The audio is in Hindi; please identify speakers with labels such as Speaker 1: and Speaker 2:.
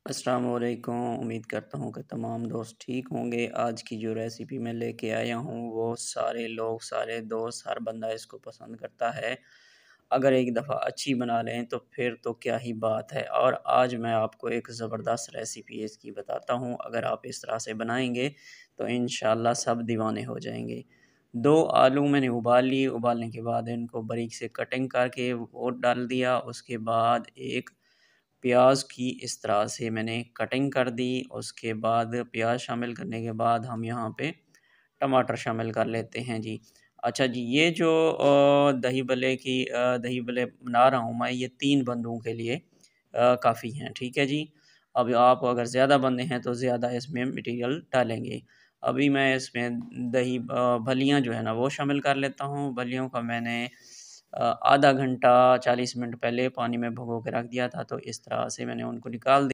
Speaker 1: अस्सलाम वालेकुम। उम्मीद करता हूँ कि तमाम दोस्त ठीक होंगे। आज की जो रेसिपी मैं लेके आया हूँ वो सारे लोग, सारे दोस्त, हर बंदा इसको पसंद करता है। अगर एक दफ़ा अच्छी बना लें तो फिर तो क्या ही बात है। और आज मैं आपको एक ज़बरदस्त रेसिपी इसकी बताता हूँ। अगर आप इस तरह से बनाएंगे तो इंशाल्लाह सब दीवाने हो जाएंगे। 2 आलू मैंने उबाल लिए। उबालने के बाद इनको बारीक से कटिंग करके वो डाल दिया। उसके बाद एक प्याज की इस तरह से मैंने कटिंग कर दी। उसके बाद प्याज शामिल करने के बाद हम यहाँ पे टमाटर शामिल कर लेते हैं जी। अच्छा जी, ये जो दही भल्ले बना रहा हूँ मैं, ये 3 बंदों के लिए काफ़ी हैं, ठीक है जी। अब आप अगर ज़्यादा बंदे हैं तो ज़्यादा इसमें मटीरियल डालेंगे। अभी मैं इसमें भलियाँ जो है ना वो शामिल कर लेता हूँ। भलियों का मैंने आधा घंटा 40 मिनट पहले पानी में भिगो के रख दिया था, तो इस तरह से मैंने उनको निकाल दिया।